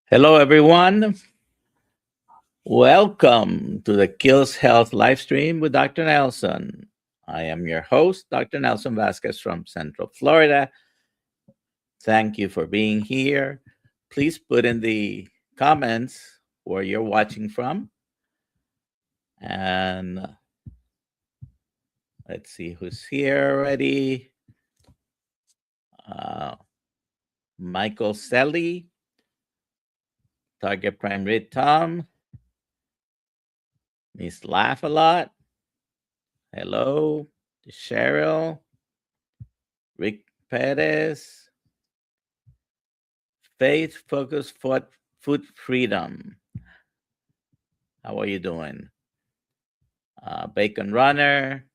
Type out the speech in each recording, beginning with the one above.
Hello, everyone. Welcome to the KiltzHealth Livestream with Dr. Nelson. I am your host, Dr. Nelson Vasquez from Central Florida. Thank you for being here. Please put in the comments where you're watching from. And let's see who's here already. Michael Selly, Target Prime Rate Tom, Miss Laugh a Lot. Hello, Cheryl, Rick Perez, Faith Focus Food Freedom. How are you doing? Bacon Runner,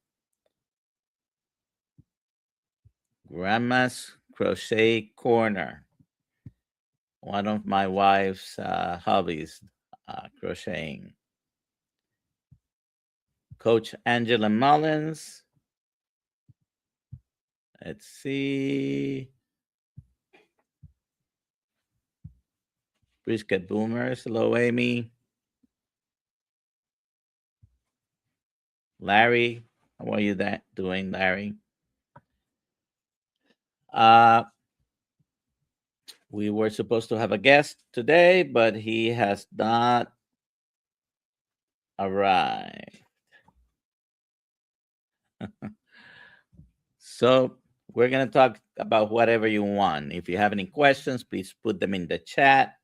Grandma's Crochet Corner. One of my wife's hobbies, crocheting. Coach Angela Mullins. Let's see. Brisket Boomers. Hello, Amy. Larry. How are you doing, Larry? We were supposed to have a guest today, but he has not arrived. So we're going to talk about whatever you want. If you have any questions, please put them in the chat.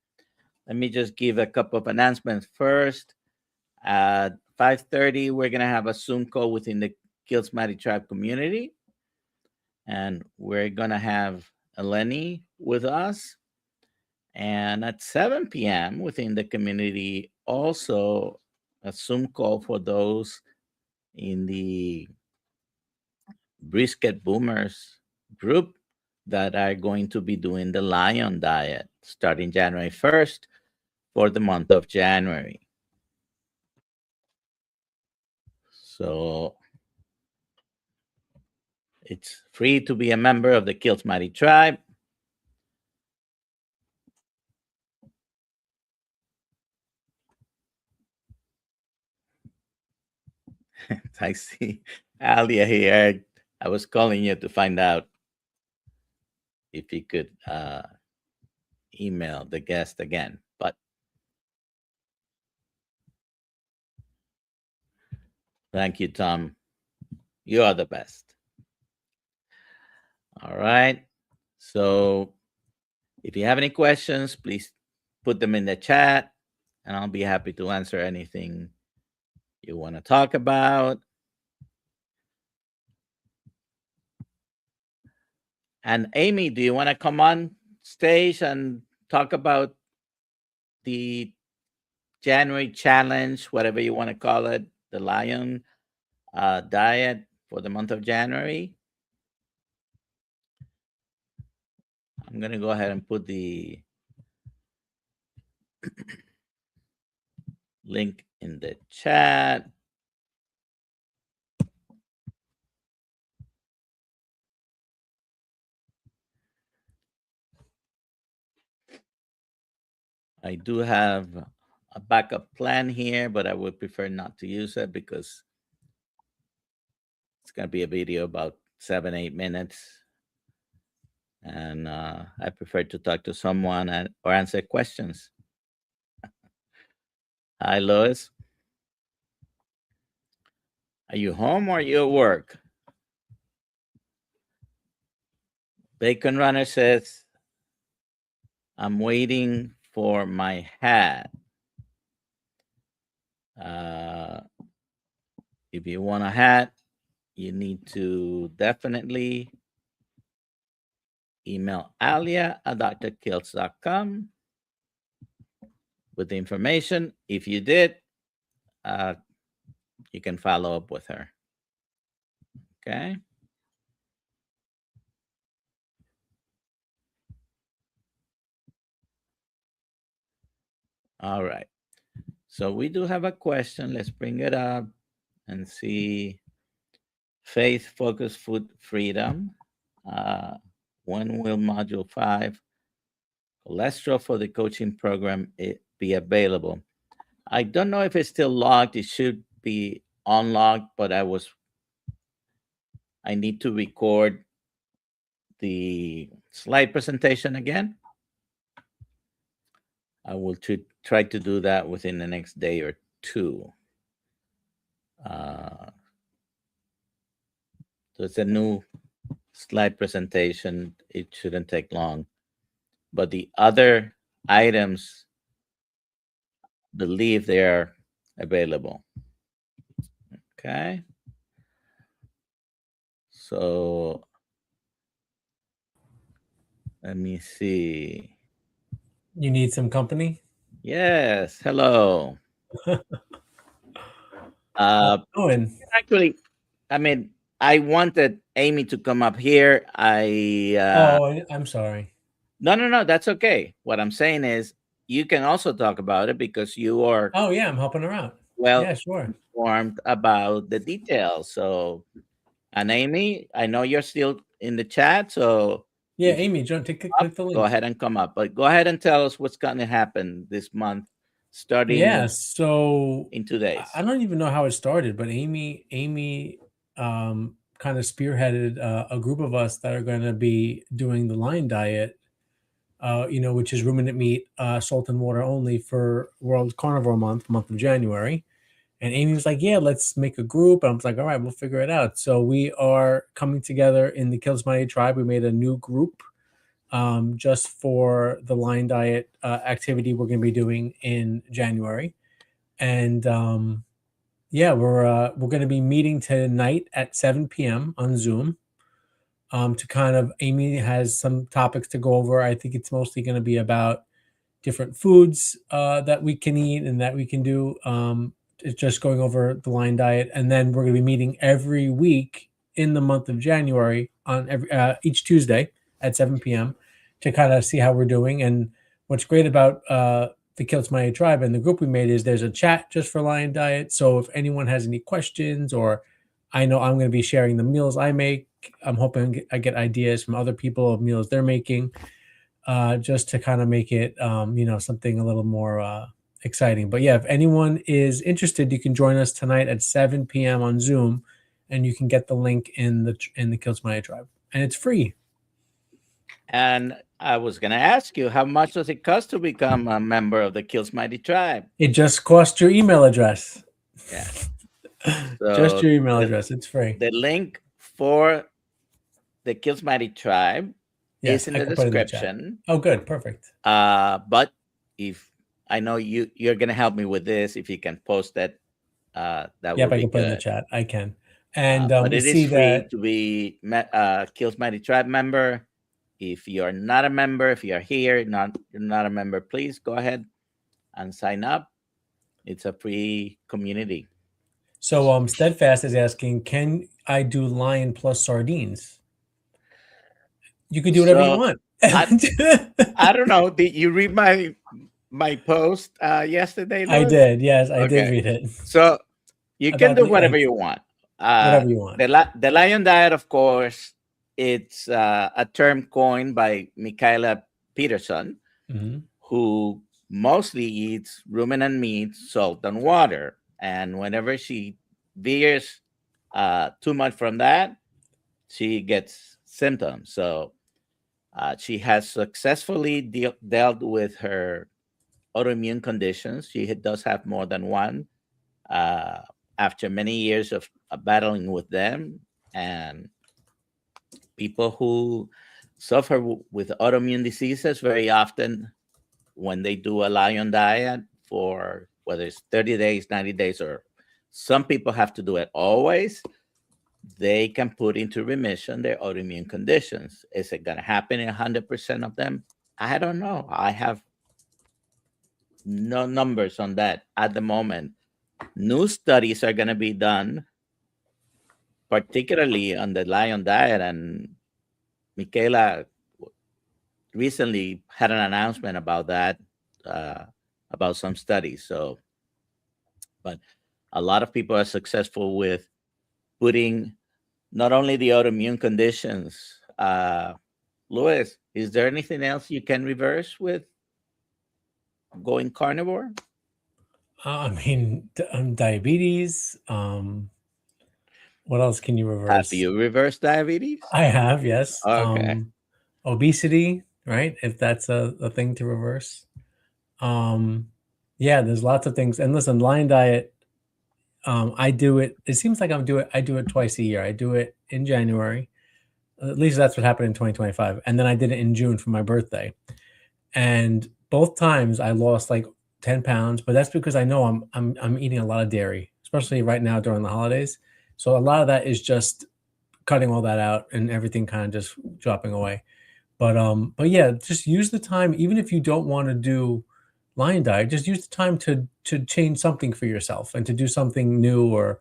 Let me just give a couple of announcements first. At 5:30, we're going to have a Zoom call within the Kiltz Tribe community. And we're going to have Eleni with us. And at 7 p.m. within the community, also a Zoom call for those in the Brisket Boomers group that are going to be doing the Lion Diet starting January 1st for the month of January. So it's free to be a member of the Kiltz Tribe. I see Alia here. I was calling you to find out if you could email the guest again, but thank you, Tom. You are the best. All right. So if you have any questions, please put them in the chat, and I'll be happy to answer anything you want to talk about. And Amy, do you want to come on stage and talk about the January challenge, whatever you want to call it, the Lion Diet for the month of January? I'm going to go ahead and put the link in the chat. I do have a backup plan here, but I would prefer not to use it because it's going to be a video about 7-8 minutes. And I prefer to talk to someone or answer questions. Hi, Lois. Are you home or are you at work? Bacon Runner says, I'm waiting for my hat. If you want a hat, you need to definitely email Alia at DoctorKiltz.com with the information. If you did, you can follow up with her. Okay. All right. So we do have a question. Let's bring it up and see. Faith Focus Food Freedom. When will Module 5 cholesterol for the coaching program be available. I don't know if it's still logged. It should be unlocked, but I need to record the slide presentation again. I will try to do that within the next day or two. So it's a new slide presentation. It shouldn't take long. But the other items, believe they are available. Okay. So let me see. You need some company? Yes. Hello. Going. Actually, I mean, I wanted Amy to come up here. I'm sorry. No. That's okay. What I'm saying is, you can also talk about it because you are Oh yeah, I'm helping her out. well Yeah, sure. informed about the details. So, and Amy, I know you're still in the chat, so Yeah, if Amy, John, click the go link. ahead and come up. But go ahead and tell us what's going to happen this month, Yeah, starting so in 2 days. I don't even know how it started, but Amy kind of spearheaded a group of us that are going to be doing the Lion Diet, which is ruminant meat, salt and water only for World Carnivore month of January. And Amy was like, yeah, let's make a group. And I was like, all right, we'll figure it out. So we are coming together in the Kiltz Mighty Tribe. We made a new group just for the Lion Diet activity we're going to be doing in January. And yeah, we're going to be meeting tonight at 7 p.m. on Zoom to kind of, Amy has some topics to go over. I think it's mostly going to be about different foods that we can eat and that we can do. It's just going over the Lion Diet. And then we're going to be meeting every week in the month of January on each Tuesday at 7 p.m. to kind of see how we're doing. And what's great about the Kiltz Mighty Tribe and the group we made is there's a chat just for Lion Diet. So if anyone has any questions, or I know I'm going to be sharing the meals I make, I'm hoping I get ideas from other people of meals they're making, just to kind of make it, something a little more exciting. But yeah, if anyone is interested, you can join us tonight at 7 p.m. on Zoom, and you can get the link in the Kiltz Mighty Tribe, and it's free. And I was going to ask you, how much does it cost to become a member of the Kiltz Mighty Tribe? It just costs your email address. Yeah. So just your email address. It's free. The link for the Kiltz Mighty Tribe is in the description. Oh, good. Perfect. But if I know you're going to help me with this, if you can post that, that would be good. Yep, I can put it in the chat. I can. And but it is free to be Kiltz Mighty Tribe member. If you're not a member, if you're here, you're not a member, please go ahead and sign up. It's a free community. So Steadfast is asking, can I do lion plus sardines? You can do whatever you want. I don't know. Did you read my post yesterday, Louis? I did. Yes, I did read it. So you can do whatever you want. Whatever you want. The Lion Diet, of course, it's a term coined by Michaela Peterson, who mostly eats ruminant meat, salt, and water. And whenever she veers too much from that, she gets symptoms. So she has successfully dealt with her autoimmune conditions. She does have more than one after many years of battling with them. And people who suffer with autoimmune diseases, very often when they do a Lion Diet for whether it's 30 days, 90 days, or some people have to do it always, they can put into remission their autoimmune conditions. Is it going to happen in 100% of them? I don't know. I have no numbers on that at the moment. New studies are going to be done, particularly on the Lion Diet, and Michaela recently had an announcement about that, about some studies. So, but a lot of people are successful with putting not only the autoimmune conditions Louis, is there anything else you can reverse with going carnivore? I mean, diabetes. What else can you Have reverse? you reversed diabetes? I have, yes. Okay. Obesity, right? If that's a thing to reverse. Yeah, there's lots of things. And listen, Lion Diet, I do it. It seems like I do it twice a year. I do it in January. At least that's what happened in 2025. And then I did it in June for my birthday. And both times I lost like 10 pounds, but that's because I know I'm eating a lot of dairy, especially right now during the holidays. So a lot of that is just cutting all that out and everything kind of just dropping away. But yeah, just use the time, even if you don't want to do Lion Diet, just use the time to change something for yourself and to do something new or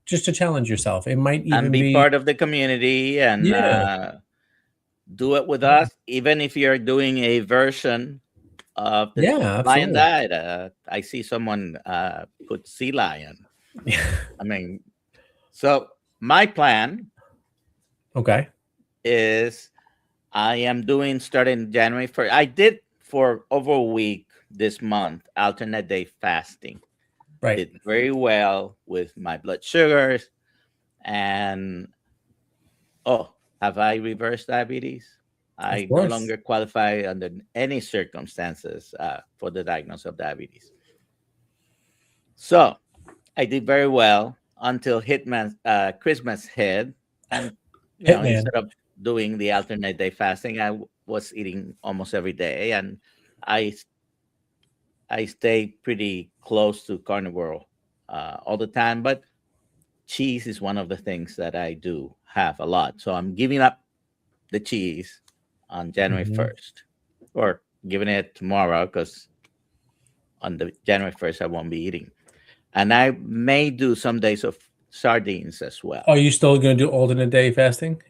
just to challenge yourself. It might And even be be, part of the community and yeah, do it with us, even if you're doing a version of the yeah, Lion absolutely. Diet. I see someone put sea lion. I mean, so my plan Okay. is I am doing starting January 1st. I did for over a week this month, alternate day fasting. Right. Did very well with my blood sugars. And have I reversed diabetes? Of I no course. longer qualify under any circumstances for the diagnosis of diabetes. So I did very well until Christmas hit, and Hitman. instead of doing the alternate day fasting, I was eating almost every day, and I I stay pretty close to carnivore all the time. But cheese is one of the things that I do have a lot, so I'm giving up the cheese on January Mhm. 1st, or giving it tomorrow because on the January 1st I won't be eating. And I may do some days of sardines as well. Are you still going to do alternate day fasting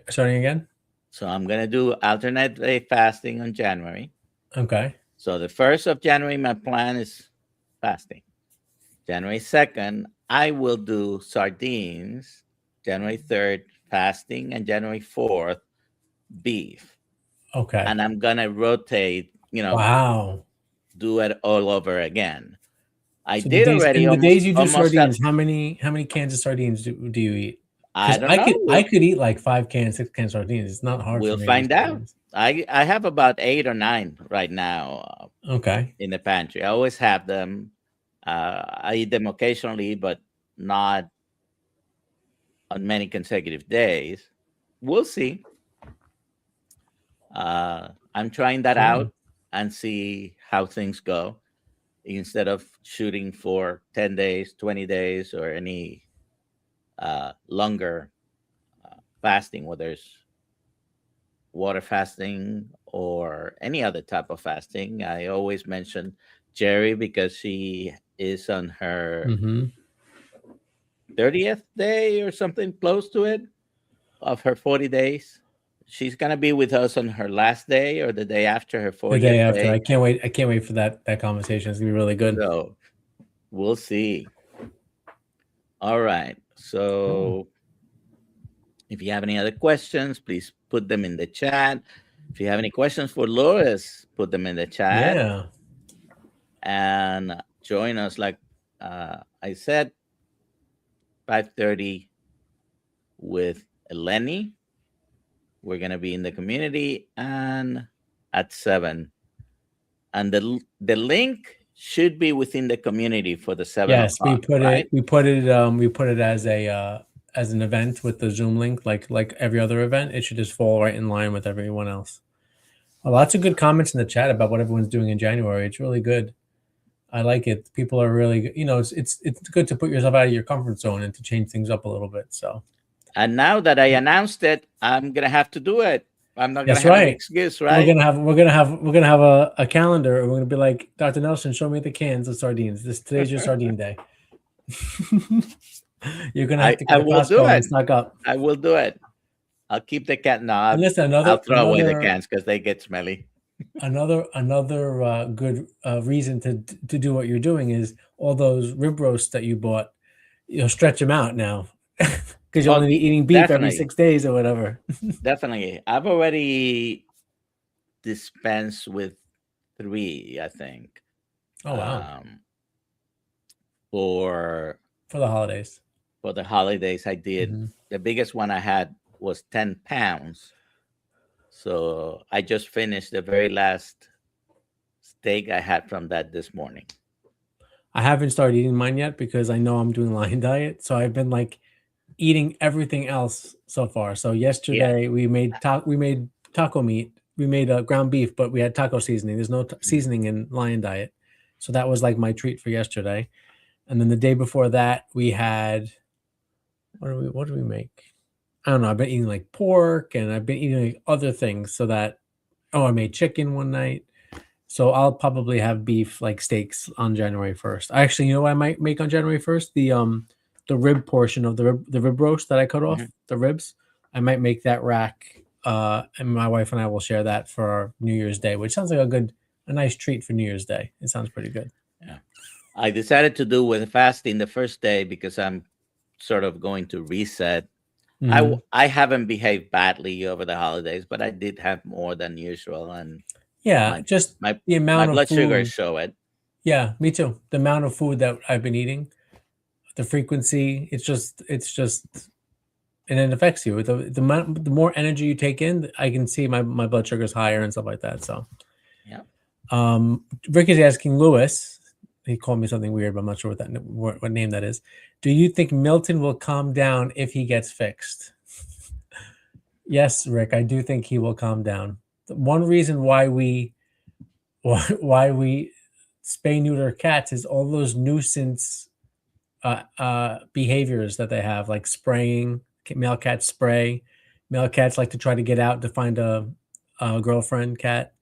starting again? So I'm going to do alternate day fasting on January. Okay. So the 1st of January, my plan is fasting. January 2nd, I will do sardines. January 3rd, fasting. And January 4th, beef. Okay. And I'm going to rotate, Wow. do it all over again. I So the did days already in the almost days you do almost at, sardines, how many cans of sardines do you eat? I Because don't I know. could I could eat like 5 cans, 6 cans of sardines. It's not hard for We'll me to do find out. sardines. I have about 8 or 9 right now Okay. in the pantry. I always have them. I eat them occasionally, but not on many consecutive days. We'll see. I'm trying that Yeah. out and see how things go instead of shooting for 10 days, 20 days, or any longer fasting, whether it's water fasting or any other type of fasting. I always mention Jerry because she is on her Mhm. 30th day or something close to it of her 40 days. She's going to be with us on her last day or the day after her The day 40th after. day. I can't wait for that conversation. It's gonna be really good. So we'll see. All right. Cool. So if you have any other questions, please put them in the chat. If you have any questions for Lois, put them in the chat Yeah. and join us. Like I said, 5:30 with Eleni. We're gonna be in the community, and at 7. And the link should be within the community for the 7 Yes, we o'clock, put right? it as an event with the Zoom link, like every other event. It should just fall right in line with everyone else. Lots of good comments in the chat about what everyone's doing in January. It's really good. I like it. People are really, it's good to put yourself out of your comfort zone and to change things up a little bit. So And now that I announced it, I'm gonna have to do it. I'm not gonna that's have an right. excuse, We're right? gonna have a calendar, and we're gonna be like, Dr. Nelson, show me the cans of sardines. Today's your sardine day. You're gonna have to go I to will do Costco and it. stock up. I will do it. I'll keep the can. No, And listen, I'll throw away the cans because they get smelly. another good reason to do what you're doing is all those rib roasts that you bought. Stretch them out now. because you're Oh, only eating beef every definitely, 6 days or whatever. definitely. I've already dispensed with 3, I think, Oh wow, um, for for the holidays. for the holidays. I did. Hmm. The biggest one I had was 10 pounds. So I just finished the very last steak I had from that this morning. I haven't started eating mine yet because I know I'm doing lion diet. So I've been like eating everything else so far. So Yeah. yesterday we made taco meat. We made ground beef, but we had taco seasoning. There's no Mhm. seasoning in lion diet, so that was like my treat for yesterday. And then the day before that, we had what did we make? I don't know. I've been eating like pork, and I've been eating like other things. So that I made chicken one night. So I'll probably have beef like steaks on January 1st. Actually, you know what I might make on January 1st? The rib portion of the rib roast that I cut off, Mhm. the ribs. I might make that rack. And my wife and I will share that for our New Year's Day, which sounds like a nice treat for New Year's Day. It sounds pretty good. Yeah. I decided to do with fasting the first day because I'm sort of going to reset. Hmm. I haven't behaved badly over the holidays, but I did have more than usual, and Yeah, my just my the my amount of blood sugars food. show it. Yeah, me too. The amount of food that I've been eating, the frequency, it's just and it affects you. The more energy you take in, I can see my blood sugar's higher and stuff like that. So, Yeah. Rick is asking Lewis. He called me something weird, but I'm not sure what name that is. Do you think Milton will calm down if he gets fixed? Yes, Rick, I do think he will calm down. One reason why we spay neuter cats is all those nuisance behaviors that they have, like spraying. Male cats spray. Male cats like to try to get out to find a girlfriend cat.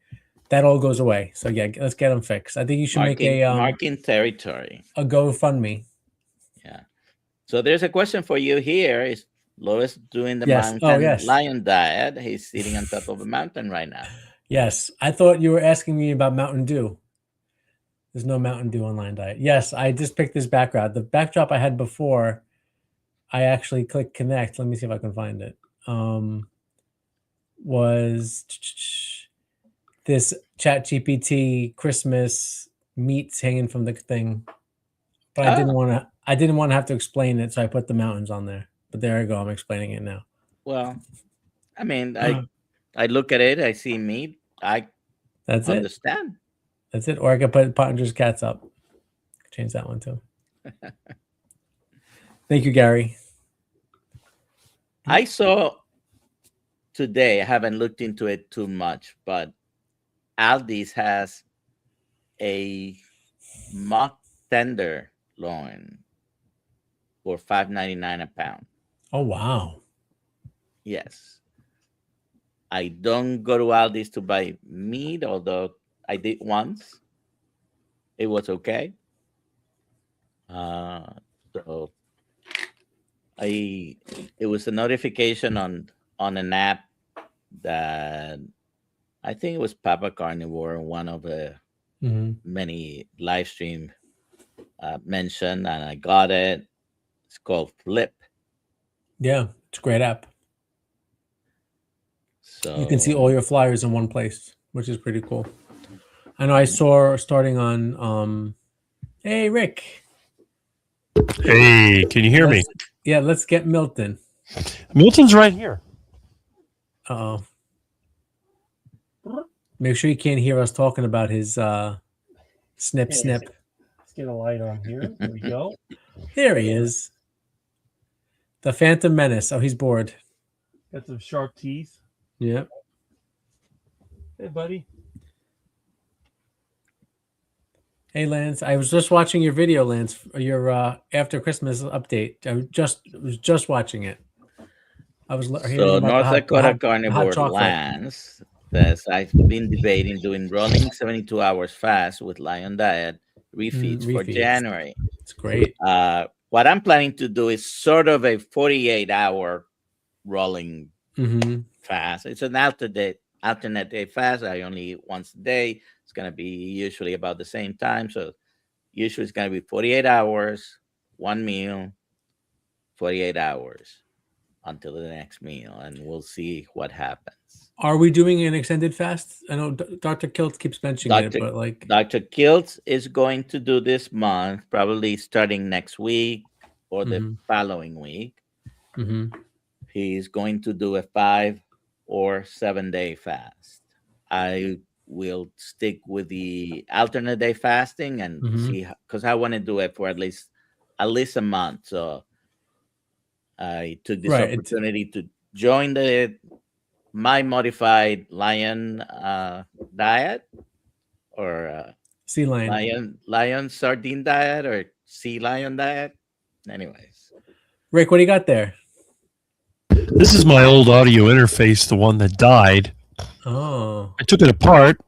That all goes away. So yeah, let's get them fixed. I think you should make Marking territory. a GoFundMe. Yeah. So there's a question for you here. Is Lois doing the Yes. Oh mountain yes. lion diet? He's sitting on top of a mountain right now. Yes. I thought you were asking me about Mountain Dew. There's no Mountain Dew on Lion Diet. Yes, I just picked this background. The backdrop I had before, I actually clicked connect. Let me see if I can find it. Was this Chat GPT Christmas meats hanging from the thing, but I didn't Oh, want to. I didn't want to have to explain it, so I put the mountains on there. But there I go. I'm explaining it now. well, I mean, I look at it, I see meat, I That's it. understand. That's it. Or I could put Pottinger's cats up. Change that one too. Thank you, Gary. I saw today, I haven't looked into it too much, but Aldi's has a mock tenderloin for $5.99 a pound. Oh wow. Yes. I don't go to Aldi's to buy meat, although I did once. It was okay. Uh, so it was a notification on an app that I think it was Papa Carnivore, one of the Hmm. many live stream mentioned, and I got it. It's called Flip. Yeah, it's a great app. You can see So all your flyers in one place, which is pretty cool. I know I saw starting on hey Rick. Hey, can you hear me? Let's get Milton. Milton's right here. Uh-oh. Make sure you can't hear us talking about his snip snip. Let's get a light on here. There we go. There he is. The Phantom Menace. Oh, he's bored. Got some sharp teeth. Yep. Hey, buddy. Hey Lance, I was just watching your video, Lance, your after Christmas update. I was just watching it. I was hearing So about North Dakota the hot Carnivore chocolate. Lance says I've been debating doing rolling 72 hours fast with Lion Diet refeeds for Refeeds. January. It's great. What I'm planning to do is sort of a 48-hour rolling fast. It's an alternate day fast. I only eat once a day. It's going to be usually about the same time. So usually it's going to be 48 hours, one meal, 48 hours. until the next meal, and we'll see what happens. Are we doing an extended fast? I know Dr. Kiltz keeps mentioning it, but like Dr. Kiltz is going to do this month, probably starting next week or the following week. He's going to do a 5 or 7 day fast. I will stick with the alternate day fasting and see, because I want to do it for at least a month. So I took this opportunity to join my modified lion diet, or sea lion sardine diet, or sea lion diet. Anyways, Rick, what do you got there? This is my old audio interface, the one that died. Oh. I took it apart,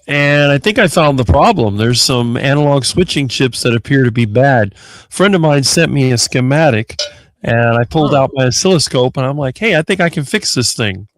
and I think I found the problem. There's some analog switching chips that appear to be bad. A friend of mine sent me a schematic, and I pulled out my oscilloscope, and I'm like, hey, I think I can fix this thing.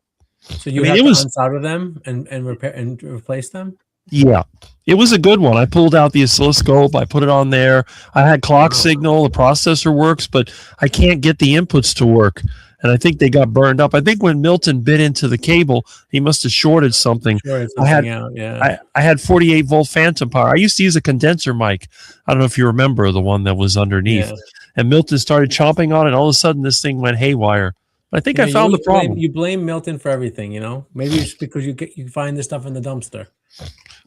So you have to unsolder them and repair and replace them? Yeah, it was a good one. I pulled out the oscilloscope. I put it on there. I had clock signal. The processor works, but I can't get the inputs to work. And I think they got burned up. I think when Milton bit into the cable, he must have shorted something. I had 48 volt phantom power. I used to use a condenser mic. I don't know if you remember the one that was underneath. Yeah. And Milton started chomping on it. And all of a sudden, this thing went haywire. I think I found the problem. You blame Milton for everything, you know? Maybe it's because you find this stuff in the dumpster.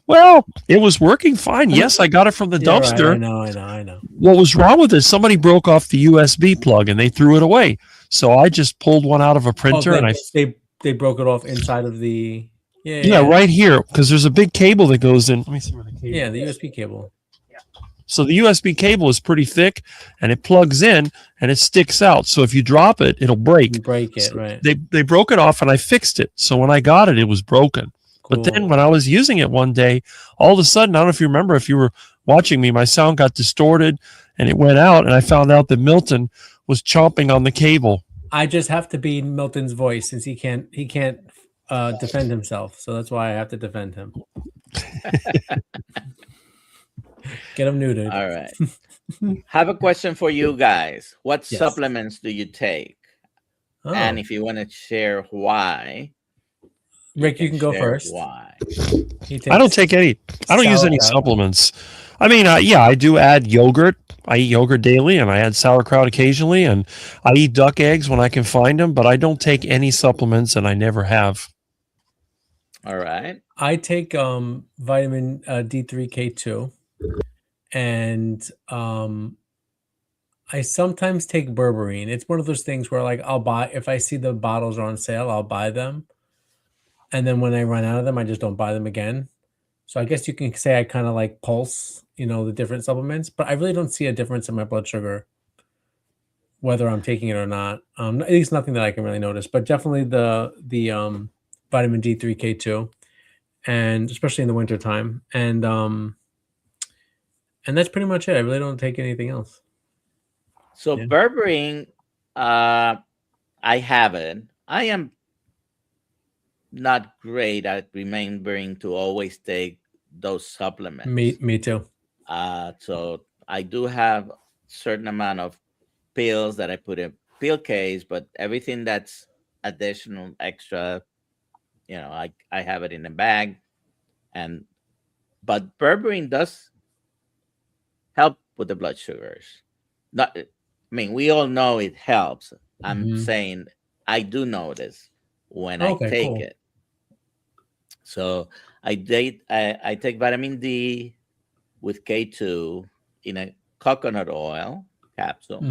Well, it was working fine. Yes, I got it from the dumpster. Right. I know. What was wrong with it? Somebody broke off the USB plug and they threw it away. So I just pulled one out of a printer and they broke it off inside of the right here, because there's a big cable that goes in. Let me see where the cable. Yeah, the USB cable. So the USB cable is pretty thick, and it plugs in, and it sticks out. So if you drop it, it'll break. You break it, right? They broke it off, and I fixed it. So when I got it, it was broken. Cool. But then when I was using it one day, all of a sudden, I don't know if you remember, if you were watching me, my sound got distorted, and it went out, and I found out that Milton was chomping on the cable. I just have to be Milton's voice since he can't defend himself. So that's why I have to defend him. Get him neutered. All right. Have a question for you guys. What supplements do you take? Oh. And if you want to share why. Rick, you can go first. Why? I don't take any. I don't use any supplements. I mean, I do add yogurt. I eat yogurt daily, and I add sauerkraut occasionally, and I eat duck eggs when I can find them, but I don't take any supplements, and I never have. All right. I take vitamin D3K2, and I sometimes take berberine. It's one of those things where, like, I'll buy, if I see the bottles are on sale, I'll buy them. And then when I run out of them, I just don't buy them again. So I guess you can say I kind of like pulse, the different supplements, but I really don't see a difference in my blood sugar, whether I'm taking it or not. At least nothing that I can really notice, but definitely the vitamin D3K2, and especially in the wintertime. And that's pretty much it. I really don't take anything else. So berberine, I haven't. I am not great at remembering to always take those supplements. Me too. So I do have a certain amount of pills that I put in pill case, but everything that's additional extra, I have it in a bag. But berberine does help with the blood sugars. We all know it helps. I'm saying I do notice when I take it. So I take vitamin D with K2 in a coconut oil capsule.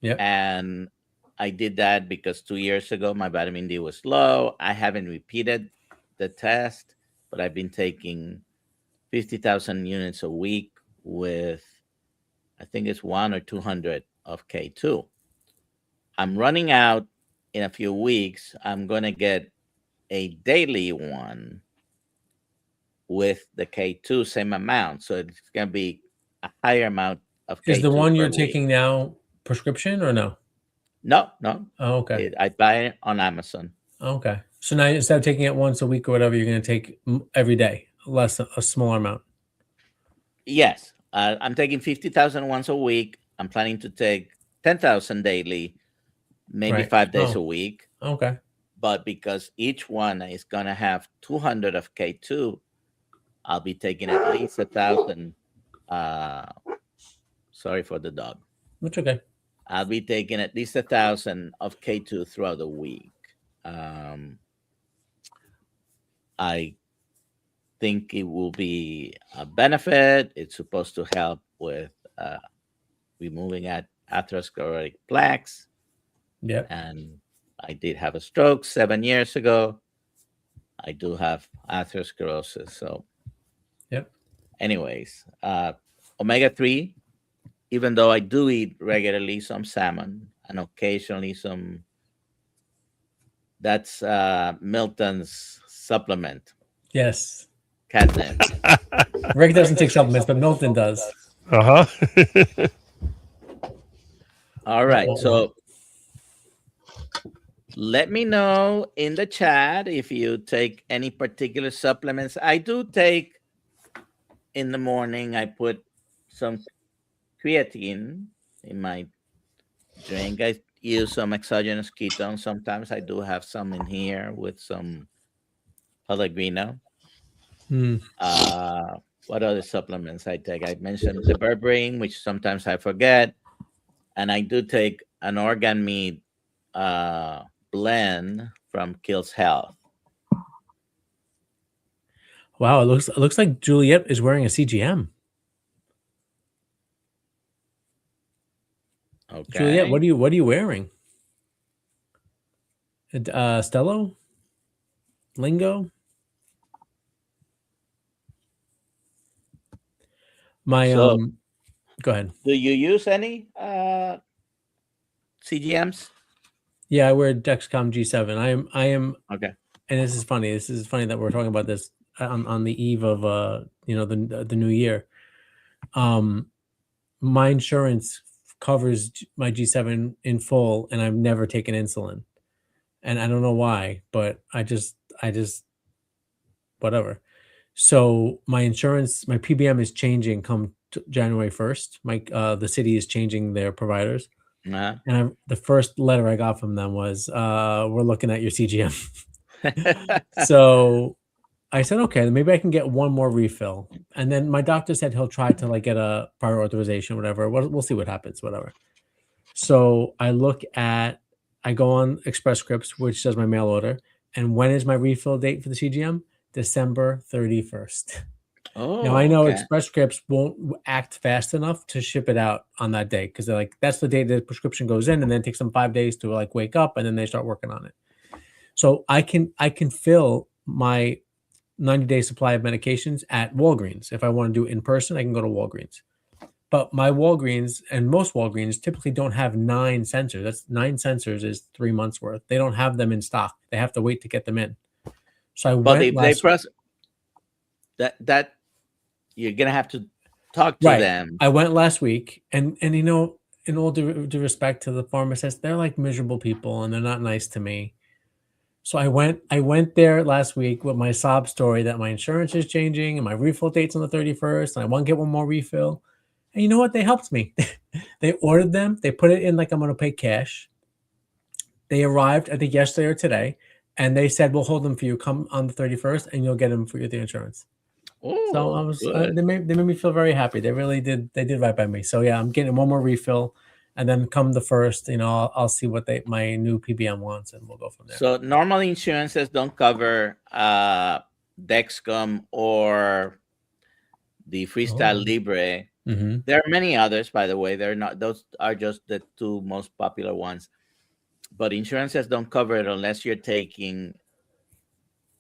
And I did that because 2 years ago my vitamin D was low. I haven't repeated the test, but I've been taking 50,000 units a week with, I think it's 100 or 200 of K2. I'm running out in a few weeks. I'm going to get a daily one with the K2, same amount. So it's going to be a higher amount of K2. Is the one you're taking now prescription or no? No. Oh, okay. I buy it on Amazon. Okay. So now instead of taking it once a week or whatever, you're going to take every day, a smaller amount. Yes. I'm taking 50,000 once a week. I'm planning to take 10,000 daily. maybe Right. 5 days Oh. a week. Okay. But because each one is going to have 200 of K2, I'll be taking at least 1,000. Sorry for the dog. That's okay. I'll be taking at least 1,000 of K2 throughout the week. I think it will be a benefit. It's supposed to help with removing atherosclerotic plaques. Yep. And I did have a stroke 7 years ago. I do have atherosclerosis. So, yep. Anyways, omega-3, even though I do eat regularly some salmon and occasionally some, that's Milton's supplement. Yes. Catnip. Rick doesn't take supplements, but Milton does. Uh-huh. All right. So let me know in the chat if you take any particular supplements. I do take in the morning, I put some creatine in my drink. I use some exogenous ketones. Sometimes I do have some in here with some Pellegrino. What other supplements I take? I mentioned the berberine, which sometimes I forget. And I do take an organ meat blend from KiltzHealth. Wow, it looks like Juliet is wearing a CGM. Okay. Juliet, what are you wearing? Stello? Lingo? Go ahead. Do you use any CGMs? Yeah, I wear Dexcom G7. I am okay. And this is funny. This is funny that we're talking about this on the eve of the new year. My insurance covers my G7 in full, and I've never taken insulin, and I don't know why, but I just whatever. So my insurance, my PBM is changing come January 1st. The city is changing their providers. And the first letter I got from them was, we're looking at your CGM. So I said, okay, maybe I can get one more refill. And then my doctor said he'll try to get a prior authorization, whatever. We'll see what happens, whatever. So I go on Express Scripts, which does my mail order. And when is my refill date for the CGM? December 31st. Oh, now I know Express Scripts won't act fast enough to ship it out on that day, because they're like, that's the day the prescription goes in, and then it takes them 5 days to wake up, and then they start working on it. So I can fill my 90-day supply of medications at Walgreens. If I want to do it in person, I can go to Walgreens. But my Walgreens and most Walgreens typically don't have 9 sensors. That's 9 sensors is 3 months worth. They don't have them in stock. They have to wait to get them in. So that you're gonna have to talk to them. I went last week, and in all due respect to the pharmacist, they're like miserable people, and they're not nice to me. So I went there last week with my sob story that my insurance is changing and my refill date's on the 31st, and I want to get one more refill. And you know what? They helped me. They ordered them. They put it in like I'm going to pay cash. They arrived, I think, yesterday or today, and they said, we'll hold them for you. Come on the 31st, and you'll get them for the insurance. Ooh, so I was they made me feel very happy. They really did. They did right by me. So yeah, I'm getting one more refill, and then come the 1st, I'll see what my new PBM wants, and we'll go from there. So normally insurances don't cover Dexcom or the Freestyle Libre. Mm-hmm. There are many others, by the way. They're not; those are just the 2 most popular ones. But insurances don't cover it unless you're taking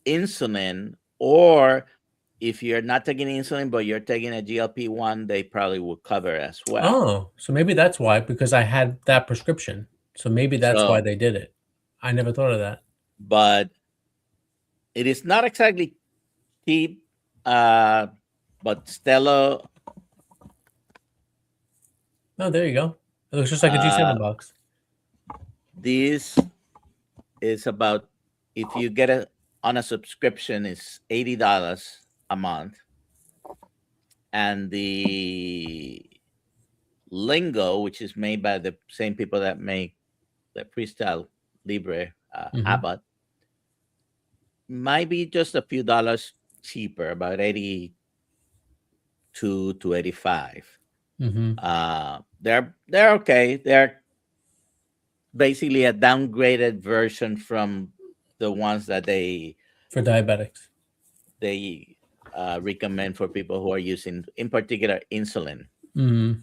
insulin, or if you're not taking insulin but you're taking a GLP-1, they probably will cover as well. Oh, so maybe that's why, because I had that prescription. So maybe that's why they did it. I never thought of that. But it is not exactly cheap. But Stello. Oh, there you go. It looks just like a G7 box. This is about, if you get it on a subscription, it's $80 a month. And the Lingo, which is made by the same people that make the Freestyle Libre Mhm. Abbott, might be just a few dollars cheaper, about 82 to 85. Mhm. They're okay. They're basically a downgraded version from the ones that For diabetics. they recommend for people who are using, in particular, insulin. Mhm.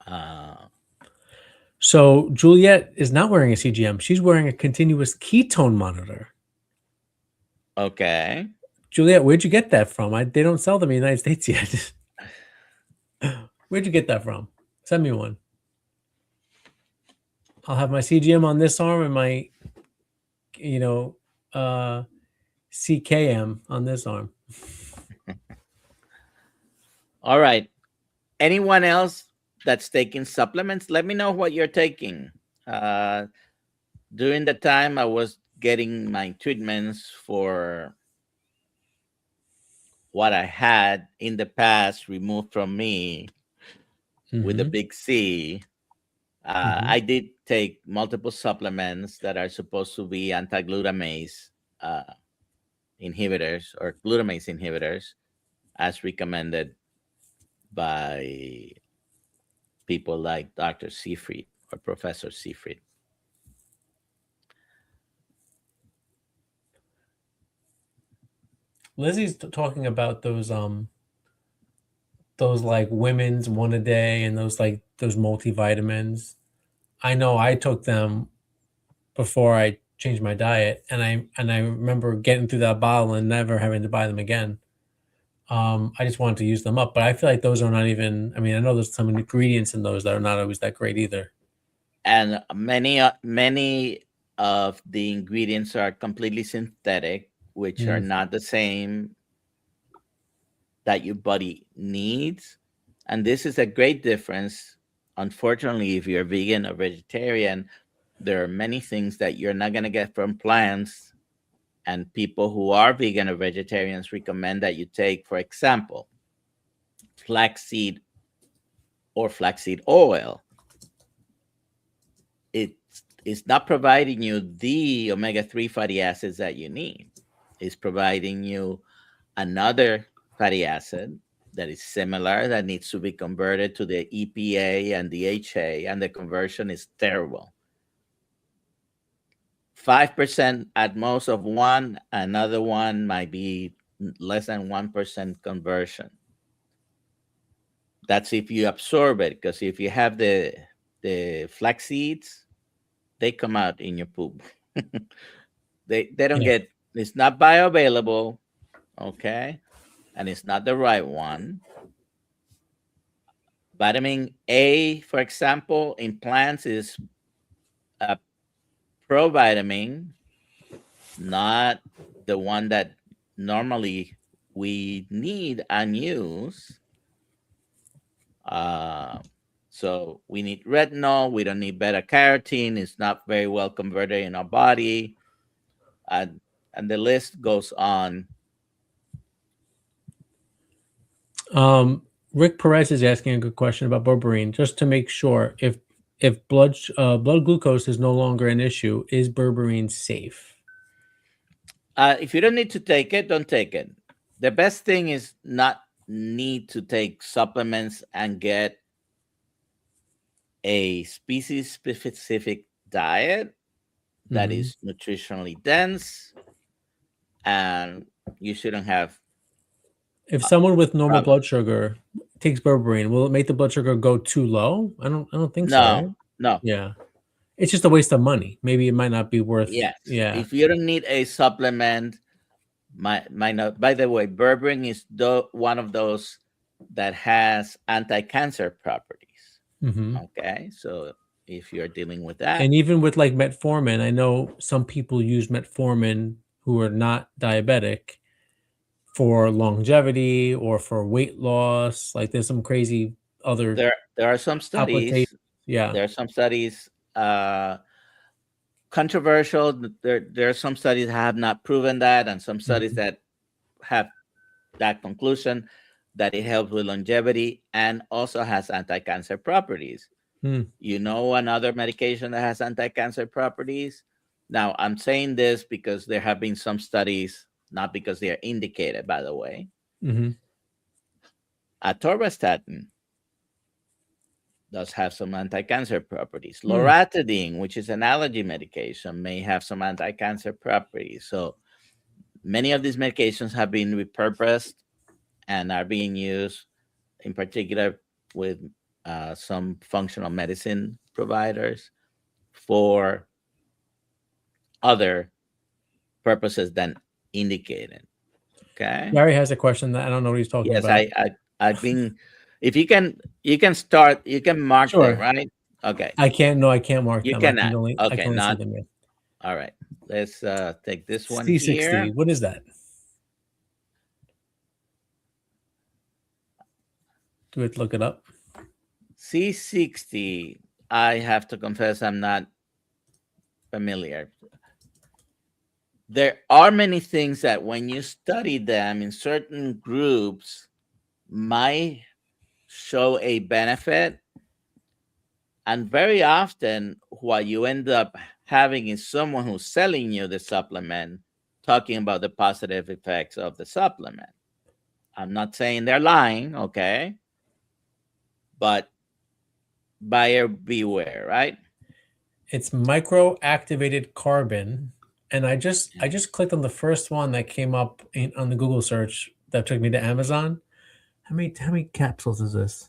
Uh, So Juliet is not wearing a CGM. She's wearing a continuous ketone monitor. okay. Juliet, where'd you get that from? They don't sell them in the United States yet. Where'd you get that from? Send me one. I'll have my CGM on this arm and my, CKM on this arm. All right. Anyone else that's taking supplements? Let me know what you're taking. During the time I was getting my treatments for what I had in the past removed from me with a Mhm. big C, I did take multiple supplements that are supposed to be anti-glutamase inhibitors or glutamase inhibitors, as recommended by people like Dr. Seifried or Professor Seifried. Lizzie's talking about those like women's one a day and those multivitamins. I know I took them before I changed my diet, and I remember getting through that bottle and never having to buy them again. I just wanted to use them up, but I feel like those are not even. I mean, I know there's some ingredients in those that are not always that great either. And many of the ingredients are completely synthetic, which are not the same that your body needs. And this is a great difference. Unfortunately, if you're vegan or vegetarian, there are many things that you're not going to get from plants. And people who are vegan or vegetarians recommend that you take, for example, flaxseed or flaxseed oil. It's not providing you the omega-3 fatty acids that you need. It's providing you another fatty acid that is similar, that needs to be converted to the EPA and DHA, and the conversion is terrible. 5% at most of one, another one might be less than 1% conversion. That's if you absorb it, because if you have the flax seeds, they come out in your poop. they don't get, it's not bioavailable, okay? And it's not the right one. Vitamin A, for example, in plants is a provitamin, not the one that normally we need and use. So we need retinol. We don't need beta carotene. It's not very well converted in our body. And the list goes on. Rick Perez is asking a good question about berberine. Just to make sure, if blood glucose is no longer an issue, is berberine safe? If you don't need to take it, don't take it. The best thing is not need to take supplements and get a species-specific diet that is nutritionally dense, and you shouldn't have. If someone with normal blood sugar takes berberine, will it make the blood sugar go too low? I don't think so. Right? No. Yeah, it's just a waste of money. Maybe it might not be worth. Yes. Yeah. If you don't need a supplement, might not. By the way, berberine is one of those that has anti-cancer properties. Okay, so if you're dealing with that, and even with like metformin, I know some people use metformin who are not diabetic for longevity or for weight loss. Like there's some crazy other. There are some studies. Yeah, there are some studies. Controversial. There are some studies that have not proven that, and some studies that have that conclusion that it helps with longevity and also has anti-cancer properties. You know another medication that has anti-cancer properties? Now, I'm saying this because there have been some studies, not because they are indicated, by the way. Mm-hmm. Atorvastatin does have some anti-cancer properties. Loratadine, which is an allergy medication, may have some anti-cancer properties. So many of these medications have been repurposed and are being used, in particular with some functional medicine providers, for other purposes than indicated. Okay. Gary has a question that I don't know what he's talking Yes, about. I've been. If you can start. You can mark Sure. them, right? Okay. I can't. No, I can't mark You them. cannot. I can only Okay, see not. them. Yeah. All right. Let's take this one C60. here. What is that? Do we have to look it up? C60. I have to confess, I'm not familiar. There are many things that when you study them in certain groups might show a benefit. And very often what you end up having is someone who's selling you the supplement talking about the positive effects of the supplement. I'm not saying they're lying, okay? But buyer beware, right? It's micro-activated carbon. And I just clicked on the first one that came up on the Google search that took me to Amazon. How many capsules is this?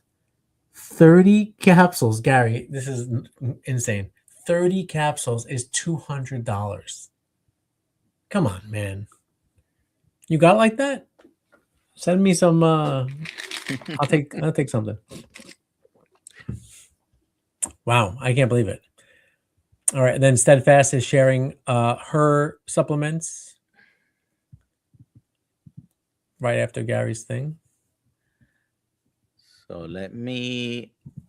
30 capsules, Gary. This is insane. 30 capsules is $200. Come on, man. You got like that? Send me some. I'll take something. Wow, I can't believe it. All right, and then Steadfast is sharing her supplements right after Gary's thing. So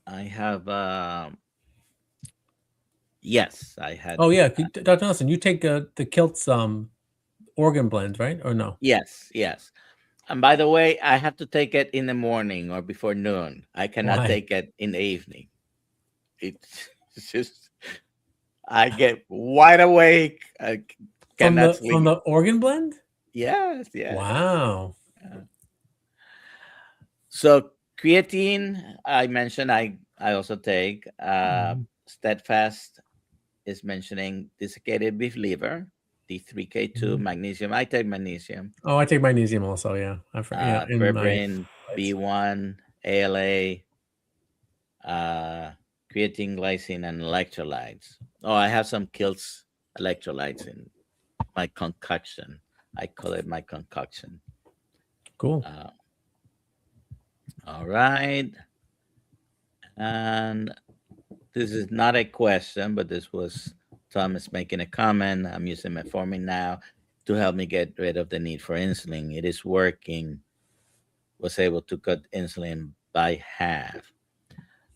I have yes, I had. Oh yeah, Dr. Nelson, you take the Kiltz organ blend, right? Or no? Yes. And by the way, I have to take it in the morning or before noon. I cannot take it in the evening. It's just I get wide awake. I cannot sleep. From the organ blend? Yes. Wow. So creatine, I mentioned. I also take. Steadfast is mentioning desiccated beef liver, D3K2, magnesium. I take magnesium. Oh, I take magnesium also. Yeah, berberine, B1, ALA, creatine, glycine, and electrolytes. Oh, I have some Kiltz electrolytes in my concoction. I call it my concoction. Cool. All right. And this is not a question, but this was Thomas making a comment. I'm using metformin now to help me get rid of the need for insulin. It is working. Was able to cut insulin by half.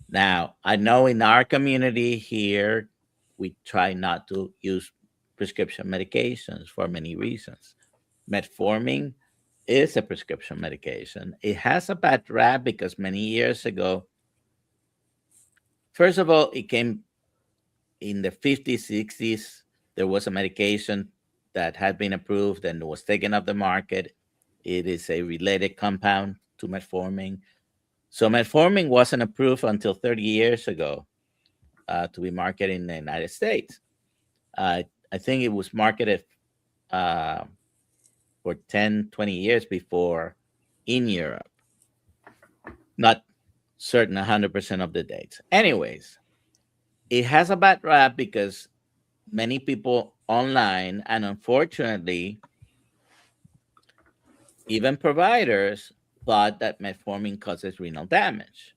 Now, I know in our community here, we try not to use prescription medications for many reasons. Metformin is a prescription medication. It has a bad rap because many years ago, first of all, it came in the 50s, 60s. There was a medication that had been approved and was taken off the market. It is a related compound to metformin. So metformin wasn't approved until 30 years ago to be marketed in the United States. I think it was marketed for 10, 20 years before in Europe. Not certain 100% of the dates. Anyways, it has a bad rap because many people online, and unfortunately, even providers thought that metformin causes renal damage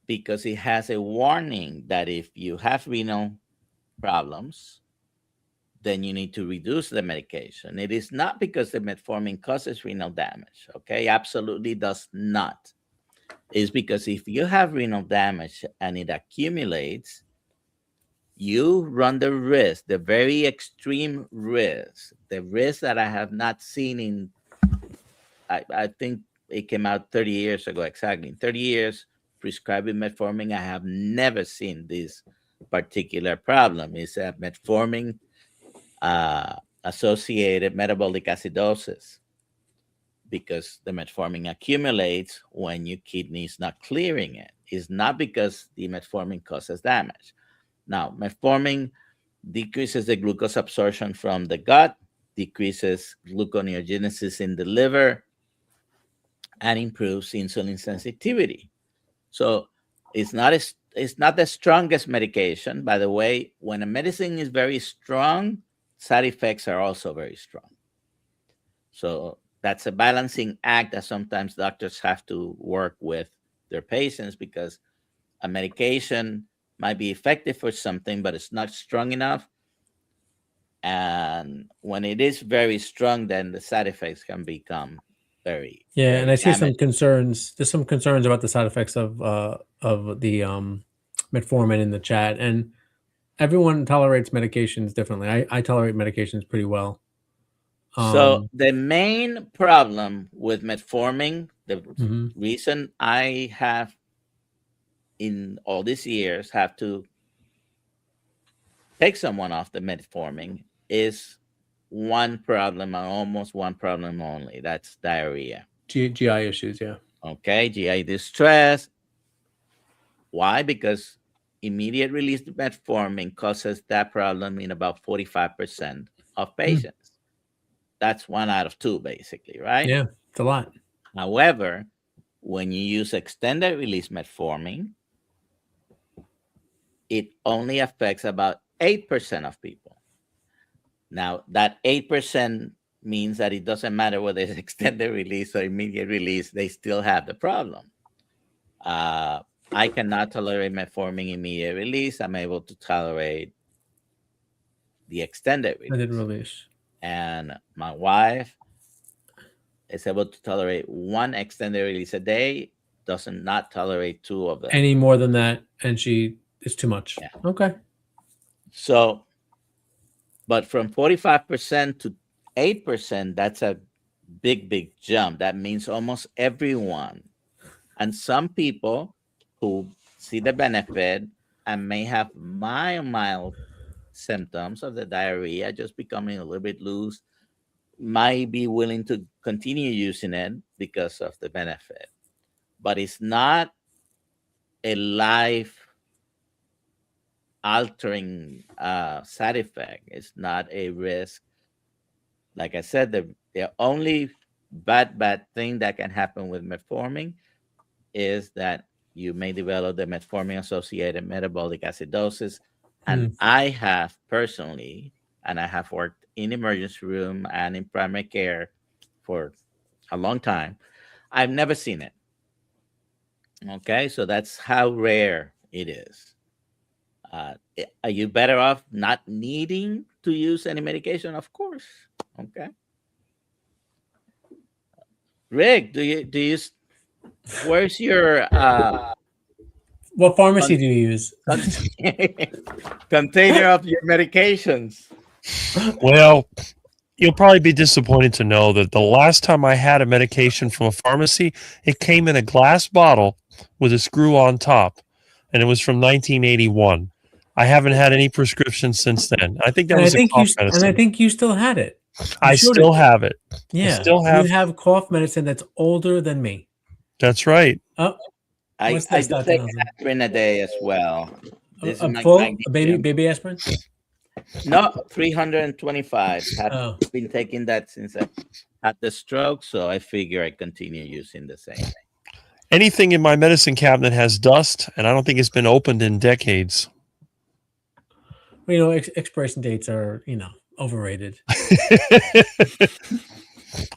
because it has a warning that if you have renal problems, then you need to reduce the medication. It is not because the metformin causes renal damage, okay? Absolutely does not. It's because if you have renal damage and it accumulates, you run the risk, the very extreme risk, the risk that I have not seen in, I think it came out 30 years ago, exactly. In 30 years, prescribing metformin, I have never seen this particular problem. It's a metformin associated metabolic acidosis, because the metformin accumulates when your kidney is not clearing it. It's not because the metformin causes damage. Now, metformin decreases the glucose absorption from the gut, decreases gluconeogenesis in the liver, and improves insulin sensitivity. So it's not the strongest medication. By the way, when a medicine is very strong, side effects are also very strong. So that's a balancing act that sometimes doctors have to work with their patients, because a medication might be effective for something, but it's not strong enough. And when it is very strong, then the side effects can become very and I see some damaging. concerns. There's some concerns about the side effects of the metformin in the chat, and everyone tolerates medications differently. I tolerate medications pretty well. So the main problem with metformin, the Mhm. reason I have in all these years have to take someone off the metformin is one problem, and almost one problem only. That's diarrhea. GI issues, yeah. Okay, GI distress. Why? Because immediate release metformin causes that problem in about 45% of patients. That's 1 out of 2, basically, right? Yeah, it's a lot. However, when you use extended release metformin, it only affects about 8% of people. Now, that 8% means that it doesn't matter whether it's extended release or immediate release, they still have the problem. I cannot tolerate metformin immediate release. I'm able to tolerate the extended release. And my wife is able to tolerate 1 extended release a day, doesn't not tolerate 2 of them. Any more than that, and it's too much. Yeah. Okay. So, but from 45% to 8%, that's a big jump. That means almost everyone. And some people who see the benefit and may have mild symptoms of the diarrhea, just becoming a little bit loose, might be willing to continue using it because of the benefit. But it's not a life-altering side effect. It's not a risk. Like I said, the only bad thing that can happen with metformin is that you may develop the metformin-associated metabolic acidosis. And I have personally, and I have worked in emergency room and in primary care for a long time, I've never seen it. Okay, so that's how rare it is. Are you better off not needing to use any medication? Of course. Okay. Rick, do you where's your what pharmacy do you use? Container of your medications? Well, you'll probably be disappointed to know that the last time I had a medication from a pharmacy, it came in a glass bottle with a screw on top, and it was from 1981. I haven't had any prescription since then. I think that was a cough medicine. And I think you still had it. I still have it. Yeah, I still have. You have cough medicine that's older than me. That's right. Oh, I what's do this, take DoctorNelson? aspirin a day as well. This is my full magnesium. baby aspirin? No, 325. I've Oh. been taking that since I had the stroke, so I figure I continue using the same. Anything in my medicine cabinet has dust, and I don't think it's been opened in decades. Well, you know, expiration dates are, overrated.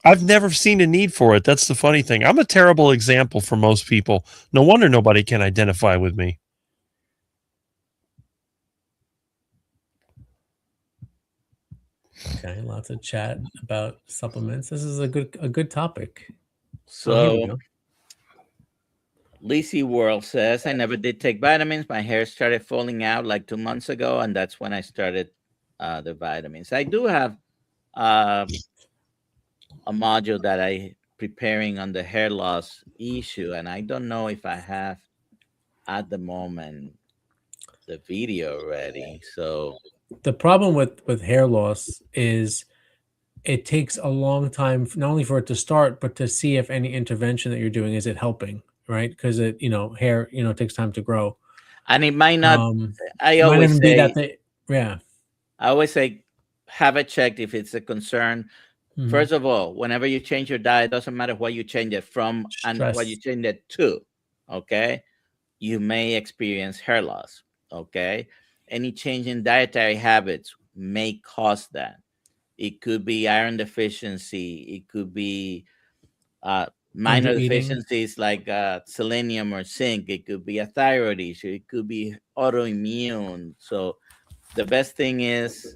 I've never seen a need for it. That's the funny thing. I'm a terrible example for most people. No wonder nobody can identify with me. Okay, lots of chat about supplements. This is a good topic. So, Lizzie World says, I never did take vitamins. My hair started falling out like 2 months ago, and that's when I started the vitamins. I do have a module that I preparing on the hair loss issue, and I don't know if I have at the moment the video ready. So The problem with hair loss is it takes a long time, not only for it to start, but to see if any intervention that you're doing, is it helping, right? Because hair, takes time to grow. and it might not. I It might always even be that say, yeah. I always say, have it checked if it's a concern. Mhm. First of all, whenever you change your diet, doesn't matter what you change it from and what you Stress. change it to. Okay, you may experience hair loss. Okay, any change in dietary habits may cause that. It could be iron deficiency. It could be minor Under-eating. deficiencies like selenium or zinc. It could be a thyroid issue. It could be autoimmune. So the best thing is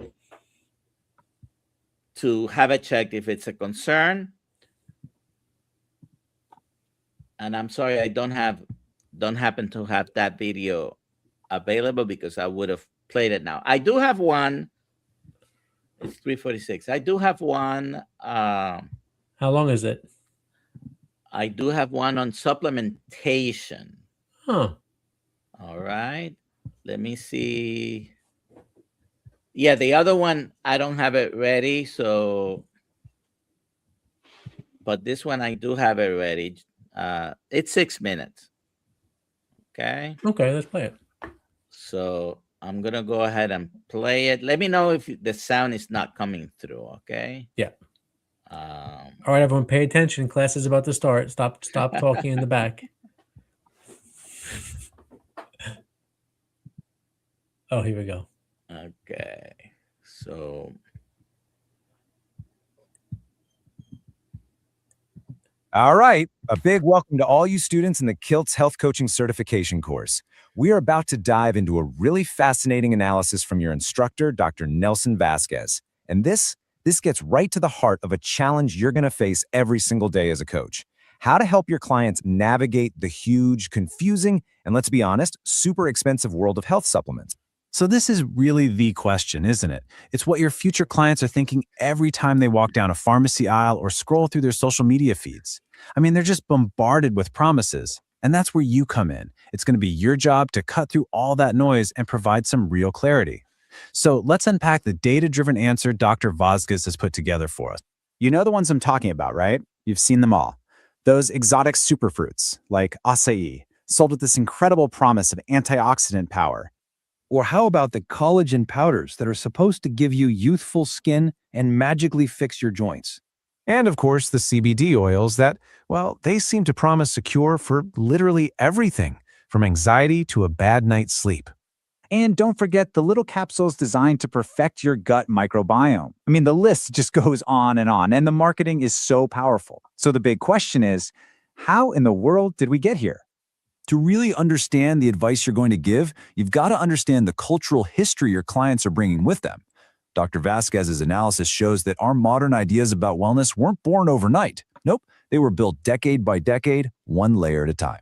to have it checked if it's a concern. And I'm sorry, I don't happen to have that video available because I would have played it now. I do have one. It's 3:46. I do have one. How long is it? I do have one on supplementation. Huh. All right. Let me see. Yeah, the other one, I don't have it ready. So, but this one, I do have it ready. It's 6 minutes. Okay. Okay, let's play it. So I'm going to go ahead and play it. Let me know if the sound is not coming through. Okay. Yeah. All right, everyone, pay attention. Class is about to start. Stop talking in the back. Oh, here we go. Okay. So. All right, a big welcome to all you students in the Kiltz Health Coaching Certification course. We are about to dive into a really fascinating analysis from your instructor, Dr. Nelson Vasquez. And this gets right to the heart of a challenge you're going to face every single day as a coach. How to help your clients navigate the huge, confusing, and let's be honest, super expensive world of health supplements. So this is really the question, isn't it? It's what your future clients are thinking every time they walk down a pharmacy aisle or scroll through their social media feeds. I mean, they're just bombarded with promises, and that's where you come in. It's going to be your job to cut through all that noise and provide some real clarity. So let's unpack the data-driven answer Dr. Vasquez has put together for us. You know the ones I'm talking about, right? You've seen them all. Those exotic superfruits like acai, sold with this incredible promise of antioxidant power. Or how about the collagen powders that are supposed to give you youthful skin and magically fix your joints? And of course, the CBD oils that, well, they seem to promise a cure for literally everything, from anxiety to a bad night's sleep. And don't forget the little capsules designed to perfect your gut microbiome. I mean, the list just goes on, and the marketing is so powerful. So the big question is, how in the world did we get here? To really understand the advice you're going to give, you've got to understand the cultural history your clients are bringing with them. Dr. Vasquez's analysis shows that our modern ideas about wellness weren't born overnight. Nope, they were built decade by decade, one layer at a time.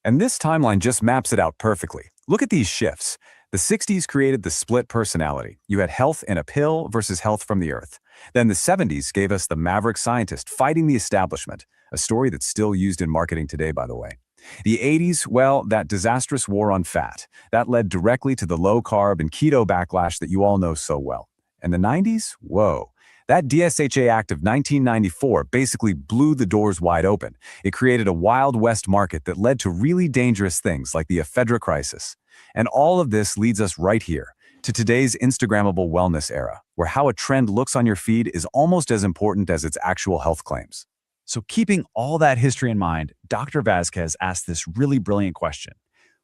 And this timeline just maps it out perfectly. Look at these shifts. The 60s created the split personality. You had health in a pill versus health from the earth. Then the 70s gave us the maverick scientist fighting the establishment, a story that's still used in marketing today, by the way. The 80s, well, that disastrous war on fat. That led directly to the low-carb and keto backlash that you all know so well. And the 90s? Whoa. That DSHA Act of 1994 basically blew the doors wide open. It created a Wild West market that led to really dangerous things like the ephedra crisis. And all of this leads us right here, to today's Instagrammable wellness era, where how a trend looks on your feed is almost as important as its actual health claims. So keeping all that history in mind, Dr. Vasquez asked this really brilliant question.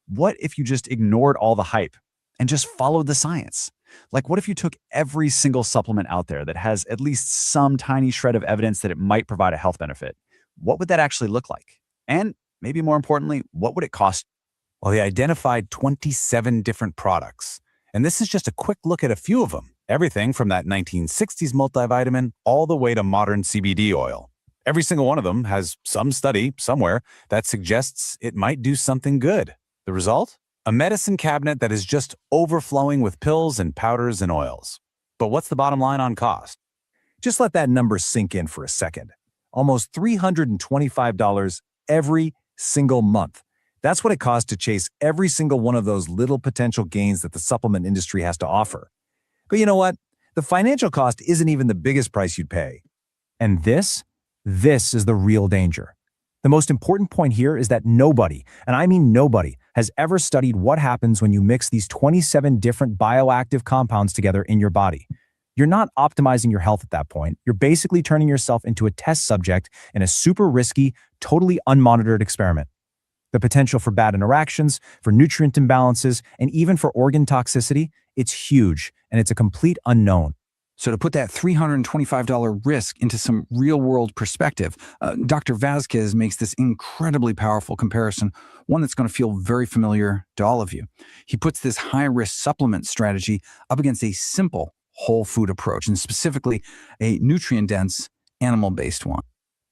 What if you just ignored all the hype and just followed the science? Like, what if you took every single supplement out there that has at least some tiny shred of evidence that it might provide a health benefit? What would that actually look like? And maybe more importantly, what would it cost? Well, they identified 27 different products. And this is just a quick look at a few of them. Everything from that 1960s multivitamin all the way to modern CBD oil. Every single one of them has some study somewhere that suggests it might do something good. The result? A medicine cabinet that is just overflowing with pills and powders and oils. But what's the bottom line on cost? Just let that number sink in for a second. Almost $325 every single month. That's what it costs to chase every single one of those little potential gains that the supplement industry has to offer. But you know what? The financial cost isn't even the biggest price you'd pay. And this is the real danger. The most important point here is that nobody, and I mean nobody, has ever studied what happens when you mix these 27 different bioactive compounds together in your body. You're not optimizing your health at that point. You're basically turning yourself into a test subject in a super risky, totally unmonitored experiment. The potential for bad interactions, for nutrient imbalances, and even for organ toxicity, it's huge, and it's a complete unknown. So to put that $325 risk into some real-world perspective, Dr. Vasquez makes this incredibly powerful comparison, one that's going to feel very familiar to all of you. He puts this high-risk supplement strategy up against a simple whole food approach, and specifically a nutrient-dense, animal-based one.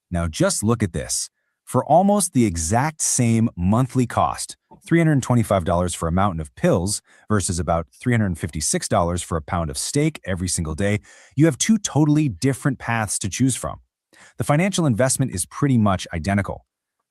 Now just look at this. For almost the exact same monthly cost, $325 for a mountain of pills versus about $356 for a pound of steak every single day, you have two totally different paths to choose from. The financial investment is pretty much identical.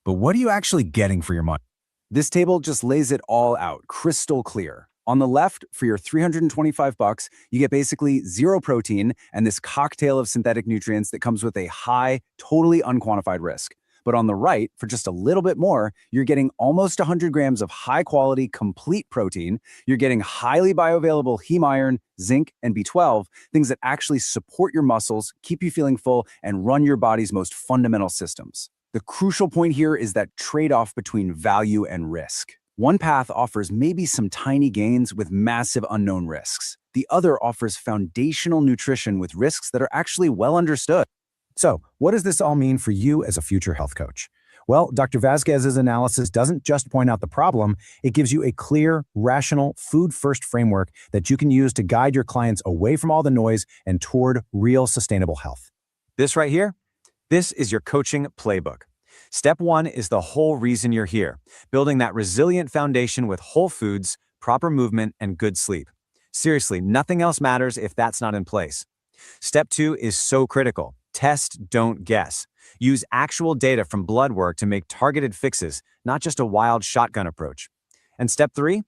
But what are you actually getting for your money? This table just lays it all out, crystal clear. On the left, for your $325, you get basically zero protein and this cocktail of synthetic nutrients that comes with a high, totally unquantified risk. But on the right, for just a little bit more, you're getting almost 100 grams of high-quality, complete protein. You're getting highly bioavailable heme iron, zinc, and B12, things that actually support your muscles, keep you feeling full, and run your body's most fundamental systems. The crucial point here is that trade-off between value and risk. One path offers maybe some tiny gains with massive unknown risks. The other offers foundational nutrition with risks that are actually well understood. So, what does this all mean for you as a future health coach? Well, Dr. Vasquez's analysis doesn't just point out the problem, it gives you a clear, rational, food-first framework that you can use to guide your clients away from all the noise and toward real sustainable health. This right here, this is your coaching playbook. Step 1 is the whole reason you're here, building that resilient foundation with whole foods, proper movement, and good sleep. Seriously, nothing else matters if that's not in place. Step 2 is so critical. Test, don't guess. Use actual data from blood work to make targeted fixes, not just a wild shotgun approach. And step 3,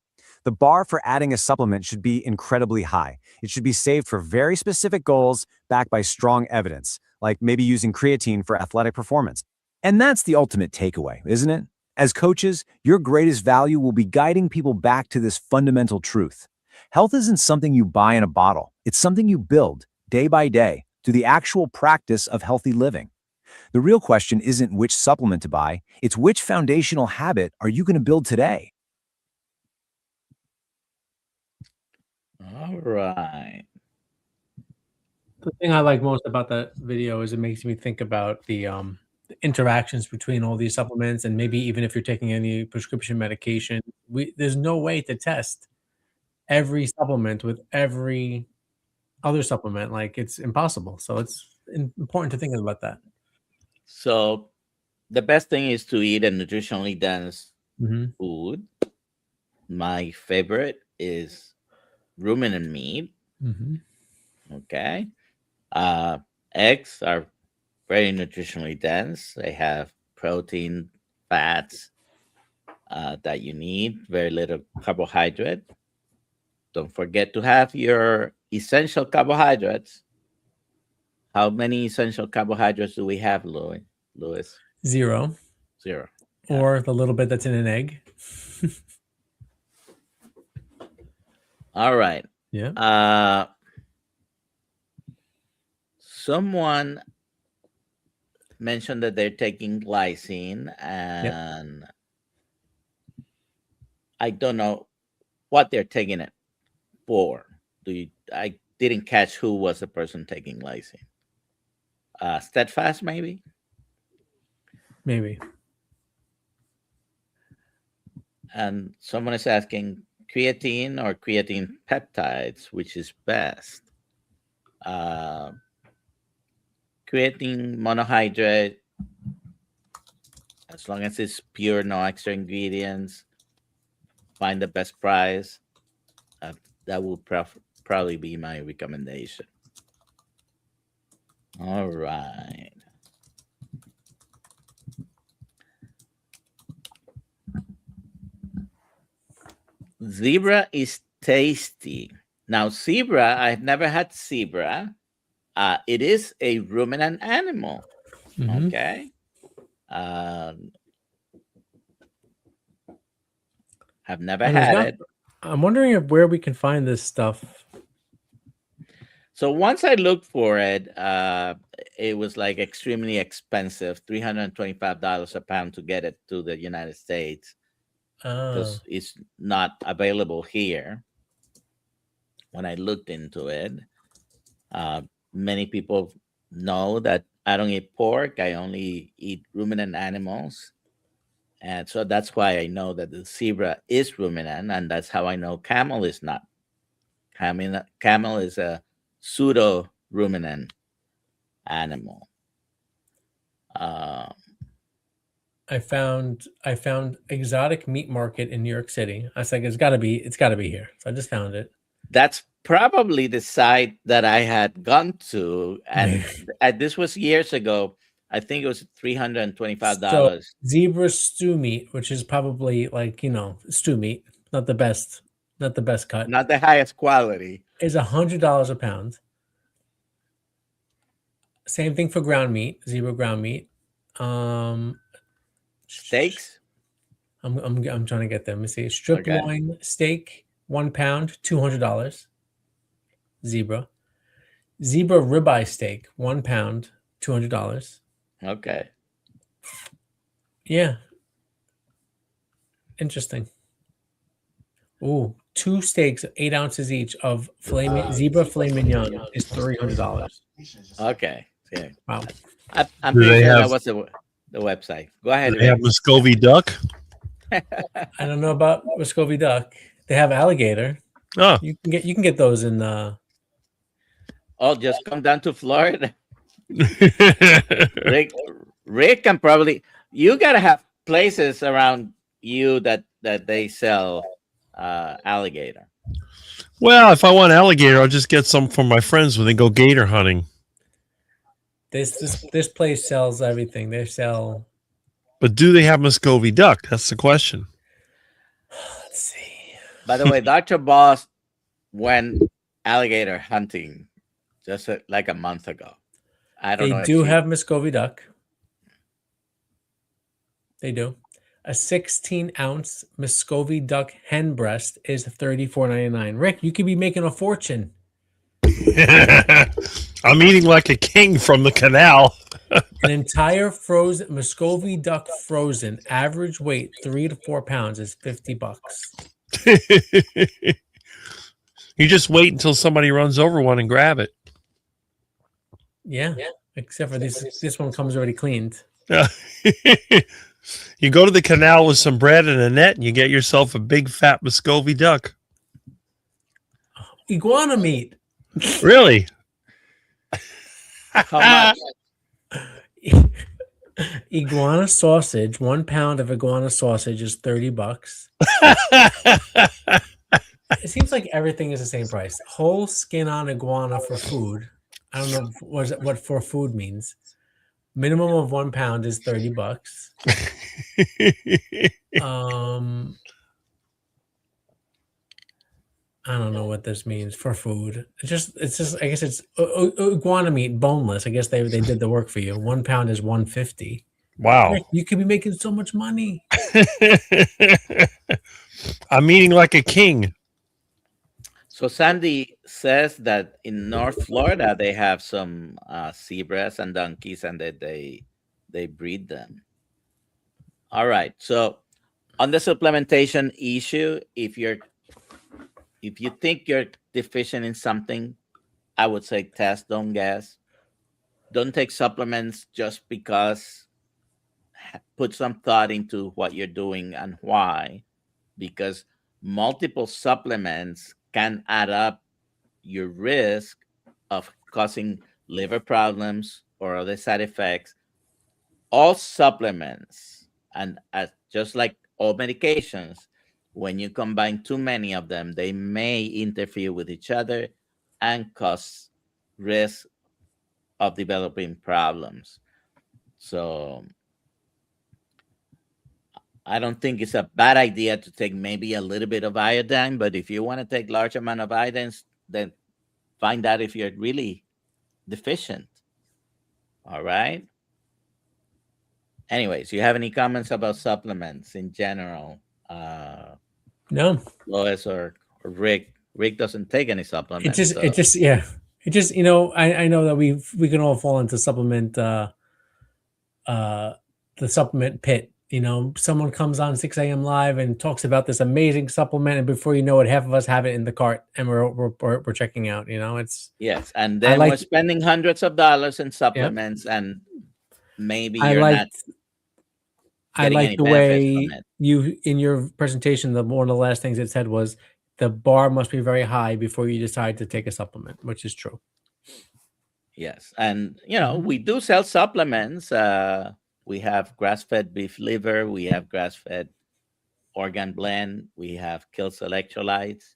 the bar for adding a supplement should be incredibly high. It should be saved for very specific goals backed by strong evidence, like maybe using creatine for athletic performance. And that's the ultimate takeaway, isn't it? As coaches, your greatest value will be guiding people back to this fundamental truth. Health isn't something you buy in a bottle. It's something you build day by day through the actual practice of healthy living. The real question isn't which supplement to buy, it's which foundational habit are you going to build today? All right. The thing I like most about that video is it makes me think about the interactions between all these supplements, and maybe even if you're taking any prescription medication, there's no way to test every supplement with every other supplement. Like, it's impossible. So it's important to think about that. So the best thing is to eat a nutritionally dense Mhm. food. My favorite is ruminant meat. Mhm. Okay. Eggs are very nutritionally dense. They have protein, fats that you need, very little carbohydrate. Don't forget to have your essential carbohydrates. How many essential carbohydrates do we have, Louis? 0, 0. or the little bit that's in an egg. All right. Yeah. Someone mentioned that they're taking glycine, and I don't know what they're taking it for. I didn't catch who was the person taking glycine. Steadfast, maybe? Maybe. And someone is asking creatine or creatine peptides, which is best? Creatine monohydrate, as long as it's pure, no extra ingredients, find the best price. That will probably be my recommendation. All right. Zebra is tasty. Now, zebra, I've never had zebra. It is a ruminant animal. Mhm. Okay. I've never And there's had not. it. I'm wondering where we can find this stuff. So once I looked for it, it was like extremely expensive, $325 a pound to get it to the United States because it's not available here. When I looked into it, many people know that I don't eat pork. I only eat ruminant animals. And so that's why I know that the zebra is ruminant, and that's how I know camel is not. Camel is a pseudo ruminant animal. I found exotic meat market in New York City. I was like, it's got to be here. So I just found it. That's probably the site that I had gone to, and this was years ago. I think it was $325. So zebra stew meat, which is probably like stew meat, not the best cut, Not the highest quality. is $100 a pound. Same thing for ground meat, zebra ground meat. Steaks. I'm trying to get them. Let me see. Strip loin steak, 1 pound, $200. Zebra ribeye steak, 1 pound, $200. Okay. Yeah. Interesting. Ooh, 2 steaks, 8 ounces each of zebra filet mignon is $300. Okay. Yeah. Wow. I'm Do pretty they sure that have- was the website. Go ahead. Do they have Muscovy duck? I don't know about Muscovy duck. They have alligator. Oh, You can get those in Oh, just come down to Florida. Rick can probably. You gotta have places around you that they sell alligator. well, if I want alligator, I'll just get some from my friends when they go gator hunting. this place sells everything. They sell. But do they have Muscovy duck? That's the question. Let's see. By the way, Dr. Boss went alligator hunting just like a month ago. I don't know. They do have Muscovy duck. They do. A 16-ounce Muscovy duck hen breast is $34.99. Rick, you could be making a fortune. I'm eating like a king from the canal. An entire frozen Muscovy duck frozen, average weight 3 to 4 pounds is $50. You just wait until somebody runs over one and grab it. Yeah. Except for this one comes already cleaned. You go to the canal with some bread and a net, and you get yourself a big fat Muscovy duck. Iguana meat. Really? How much? Iguana sausage, 1 pound of iguana sausage is $30. It seems like everything is the same price. Whole skin on iguana for food. I don't know what for food means. Minimum of 1 pound is $30. I don't know what this means for food. It's just. I guess it's iguana meat, boneless. I guess they did the work for you. 1 pound is $150. Wow. You could be making so much money. I'm eating like a king. So Sandy says that in North Florida they have some zebras and donkeys, and that they breed them. All right. So on the supplementation issue, if you think you're deficient in something, I would say test, don't guess. Don't take supplements just because. Put some thought into what you're doing and why, because multiple supplements can add up your risk of causing liver problems or other side effects. All supplements, and just like all medications, when you combine too many of them, they may interfere with each other and cause risk of developing problems. So I don't think it's a bad idea to take maybe a little bit of iodine, but if you want to take large amount of iodine, then find out if you're really deficient. All right. Anyways, you have any comments about supplements in general? No, Lois or Rick? Rick doesn't take any supplements. it just, you know, I know that we can all fall into supplement, the supplement pit. You know, someone comes on 6 a.m. live and talks about this amazing supplement, and before you know it, half of us have it in the cart and we're checking out. You know, it's Yes, and then we're spending hundreds of dollars in supplements, and maybe you're not. I like the way you, in your presentation, one of the last things it said was the bar must be very high before you decide to take a supplement, which is true. Yes, and you know, we do sell supplements. We have grass-fed beef liver. We have grass-fed organ blend. We have Kiltz electrolytes.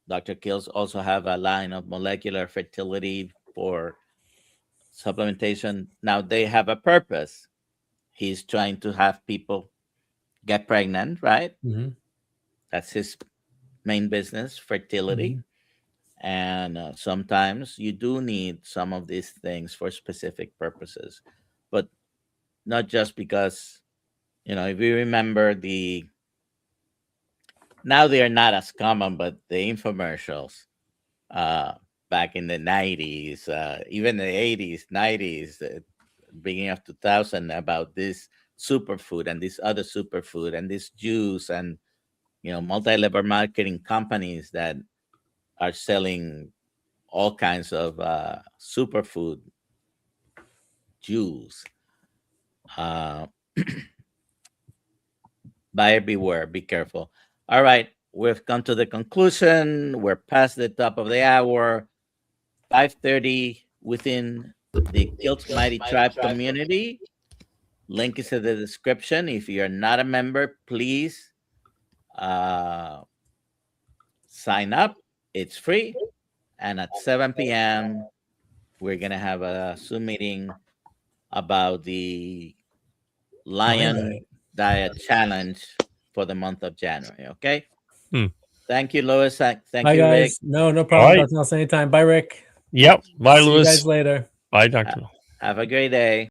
Dr. Kiltz also have a line of molecular fertility for supplementation. Now they have a purpose. He's trying to have people get pregnant, right? That's his main business, fertility. And sometimes you do need some of these things for specific purposes, but not just because, you know, if you remember now they are not as common, but the infomercials back in the 90s, even the 80s, 90s, beginning of 2000, about this superfood and this other superfood and this juice, and, you know, multi-level marketing companies that are selling all kinds of superfood juice. Buyer beware, be careful. All right, we've come to the conclusion. We're past the top of the hour. 5:30 within the Kiltz Mighty Tribe community. Link is in the description. If you're not a member, please sign up. It's free. And at 7 p.m., we're going to have a Zoom meeting about the Lion Diet Challenge for the month of January. Okay? Thank you, Lois. Thank you, guys. Rick. No problem. Dr. Nelson, anytime. Bye, Rick. Yep. Bye, See Louis. you guys later. Bye, Dr. Have a great day.